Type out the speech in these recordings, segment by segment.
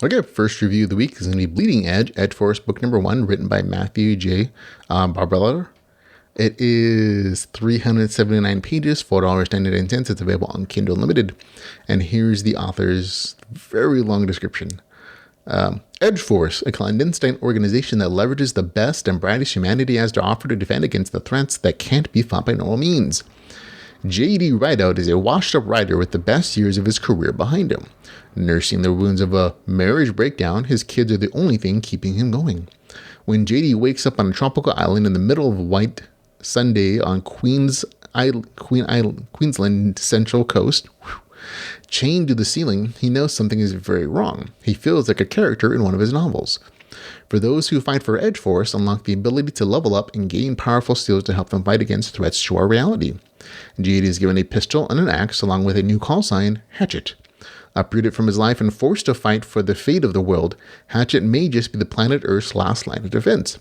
Okay, first review of the week is going to be Bleeding Edge, Edge Force, book number 1, written by Matthew J. Barbarella. It is 379 pages, $4.99. It's available on Kindle Unlimited. And here's the author's very long description. Edge Force, a clandestine organization that leverages the best and brightest humanity has to offer to defend against the threats that can't be fought by normal means. J.D. Rideout is a washed-up rider with the best years of his career behind him. Nursing the wounds of a marriage breakdown, his kids are the only thing keeping him going. When J.D. wakes up on a tropical island in the middle of Whitsundays on Queensland Central Coast, chained to the ceiling, he knows something is very wrong. He feels like a character in one of his novels. For those who fight for Edge Force, unlock the ability to level up and gain powerful skills to help them fight against threats to our reality. J.D. is given a pistol and an axe along with a new call sign, Hatchet. Uprooted from his life and forced to fight for the fate of the world, Hatchet may just be the planet Earth's last line of defense.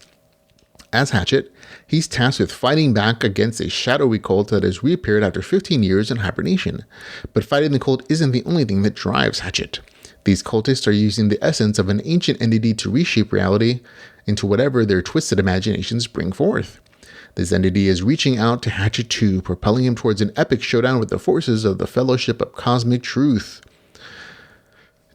As Hatchet, he's tasked with fighting back against a shadowy cult that has reappeared after 15 years in hibernation. But fighting the cult isn't the only thing that drives Hatchet. These cultists are using the essence of an ancient entity to reshape reality into whatever their twisted imaginations bring forth. This entity is reaching out to Hatchet 2, propelling him towards an epic showdown with the forces of the Fellowship of Cosmic Truth.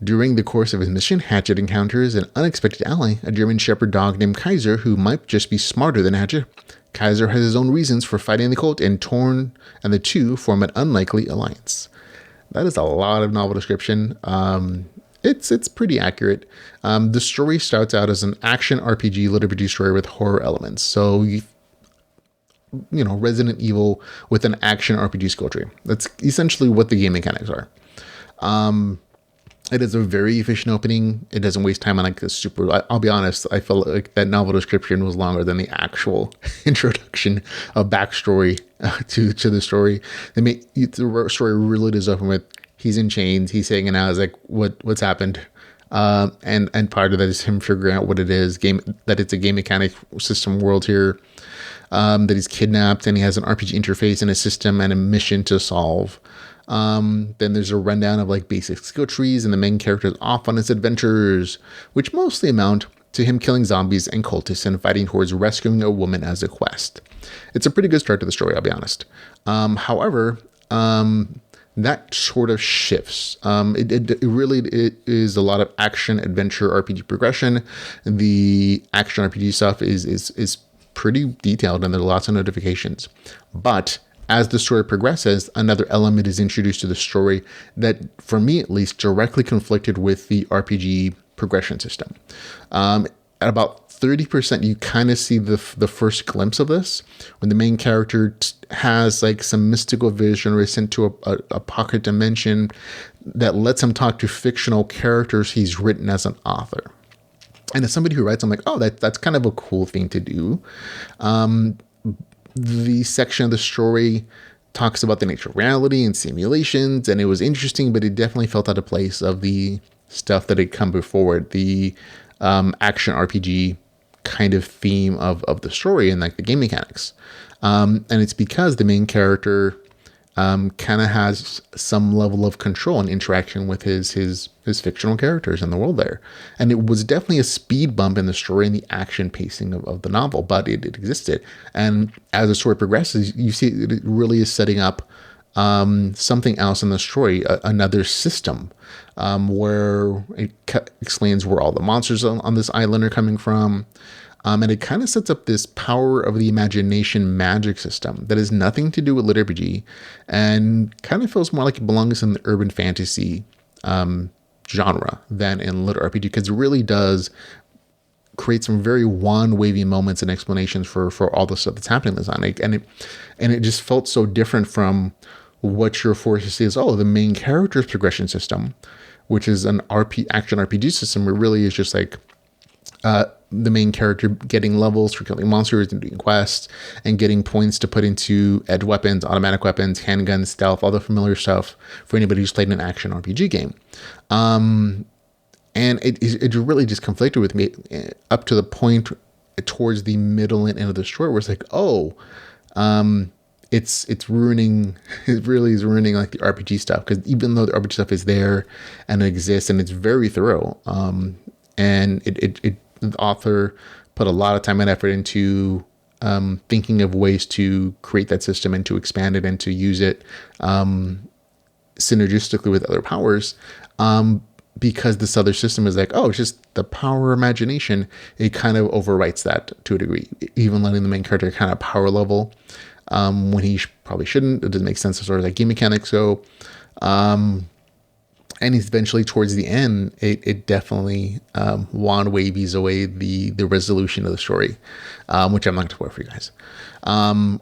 During the course of his mission, Hatchet encounters an unexpected ally, a German shepherd dog named Kaiser, who might just be smarter than Hatchet. Kaiser has his own reasons for fighting the cult, and the two form an unlikely alliance. That is a lot of novel description. It's pretty accurate. The story starts out as an action RPG literary story with horror elements. So Resident Evil with an action RPG skill tree. That's essentially what the game mechanics are. It is a very efficient opening. It doesn't waste time on like a super. I'll be honest. I felt like that novel description was longer than the actual introduction of backstory to the story. The story really does open with he's in chains. He's hanging out. It's like what's happened. And part of that is him figuring out what it is. That it's a game mechanic system world here. That he's kidnapped and he has an RPG interface and a system and a mission to solve. Then there's a rundown of like basic skill trees and the main character is off on his adventures, which mostly amount to him killing zombies and cultists and fighting towards rescuing a woman as a quest. It's a pretty good start to the story, I'll be honest. However, that sort of shifts. It really is a lot of action adventure RPG progression. The action RPG stuff is pretty detailed and there are lots of notifications. But as the story progresses, another element is introduced to the story that, for me at least, directly conflicted with the RPG progression system. At about 30%, you kind of see the first glimpse of this when the main character has like some mystical vision or is sent to a pocket dimension that lets him talk to fictional characters he's written as an author. And as somebody who writes, I'm like, oh, that's kind of a cool thing to do. The section of the story talks about the nature of reality and simulations, and it was interesting, but it definitely felt out of place of the stuff that had come before it, the action RPG kind of theme of the story and like the game mechanics. And it's because the main character kind of has some level of control and interaction with his fictional characters in the world there. And it was definitely a speed bump in the story and the action pacing of the novel, but it existed. And as the story progresses, you see it really is setting up something else in the story, another system, where it explains where all the monsters on this island are coming from. And it kind of sets up this power of the imagination magic system that has nothing to do with lit RPG and kind of feels more like it belongs in the urban fantasy genre than in lit RPG, because it really does create some very wand-wavy moments and explanations for all the stuff that's happening in this island. And it just felt so different from what you're forced to see as, the main character's progression system, which is an action RPG system, where it really is just like the main character getting levels for killing monsters and doing quests and getting points to put into edge weapons, automatic weapons, handguns, stealth, all the familiar stuff for anybody who's played an action RPG game. And it really just conflicted with me up to the point towards the middle and end of the story where it's like, it's ruining, it really is ruining like the RPG stuff, because even though the RPG stuff is there and it exists and it's very thorough, and the author put a lot of time and effort into thinking of ways to create that system and to expand it and to use it synergistically with other powers. Because this other system is like, oh, it's just the power of imagination, it kind of overwrites that to a degree, even letting the main character kind of power level when he probably shouldn't. It doesn't make sense as far as like game mechanics go. And eventually towards the end, it definitely wand wavies away the resolution of the story, which I'm not going to spoil for you guys.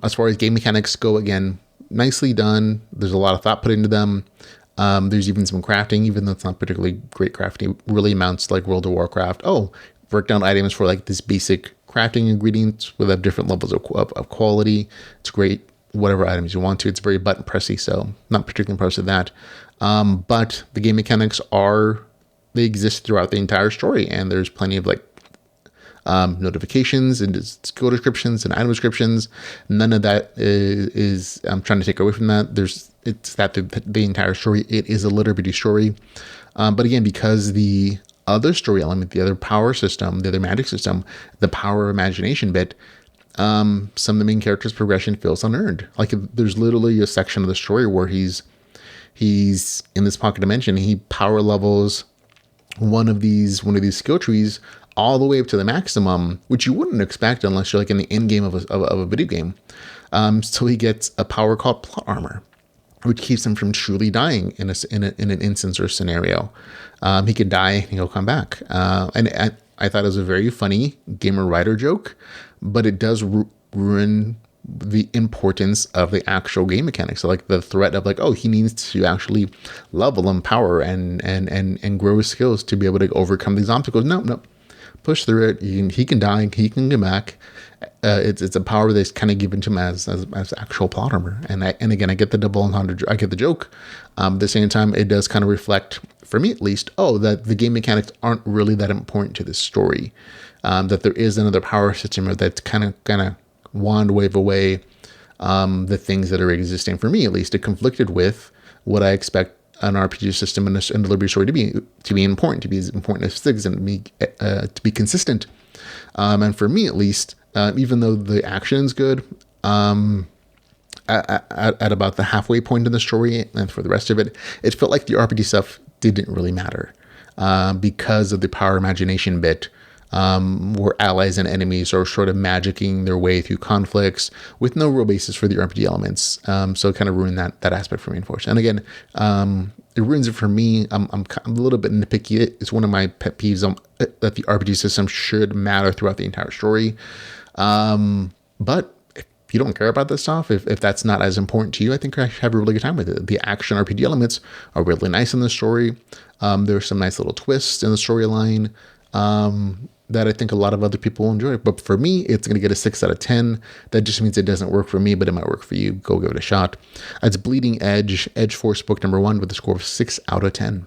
As far as game mechanics go, again, nicely done. There's a lot of thought put into them. There's even some crafting, even though it's not particularly great crafting. It really amounts to like World of Warcraft. Oh, work down items for like this basic crafting ingredients with different levels of quality. It's great, whatever items you want to. It's very button pressy, so not particularly impressed with that. But the game mechanics they exist throughout the entire story, and there's plenty of like notifications and skill descriptions and item descriptions. None of that is I'm trying to take away from that. It's that the entire story, it is a litter bitty story. But again, because the other story element, the other power system, the other magic system, the power of imagination bit, some of the main characters' progression feels unearned. Like there's literally a section of the story where he's in this pocket dimension. He power levels one of these skill trees all the way up to the maximum, which you wouldn't expect unless you're like in the end game of a video game. So he gets a power called plot armor, which keeps him from truly dying in an instance or scenario. He could die and he'll come back. And I thought it was a very funny gamer writer joke, but it does ruin the importance of the actual game mechanics. So like the threat of like, oh, he needs to actually level and power and grow his skills to be able to overcome these obstacles. No, push through it. He can die. He can come back. It's a power that's kind of given to him as actual plot armor. And again, I get the double entendre. I get the joke. At the same time, it does kind of reflect, for me at least, that the game mechanics aren't really that important to this story. That there is another power system that's kind of wand wave away the things that are existing, for me at least. It conflicted with what I expect an RPG system and a delivery story to be important, to be as important as Six, and to be consistent. And for me at least, even though the action is good, at about the halfway point in the story, and for the rest of it, it felt like the RPG stuff didn't really matter because of the power imagination bit. Where allies and enemies are sort of magicking their way through conflicts with no real basis for the RPG elements. So it kind of ruined that aspect for me, unfortunately. And again, it ruins it for me. I'm a little bit nitpicky. It's one of my pet peeves that the RPG system should matter throughout the entire story. But if you don't care about this stuff, if that's not as important to you, I think I have a really good time with it. The action RPG elements are really nice in the story. There's some nice little twists in the storyline. That I think a lot of other people will enjoy. But for me, it's going to get a 6 out of 10. That just means it doesn't work for me, but it might work for you. Go give it a shot. It's Bleeding Edge, Edge Force book number 1 with a score of 6 out of 10.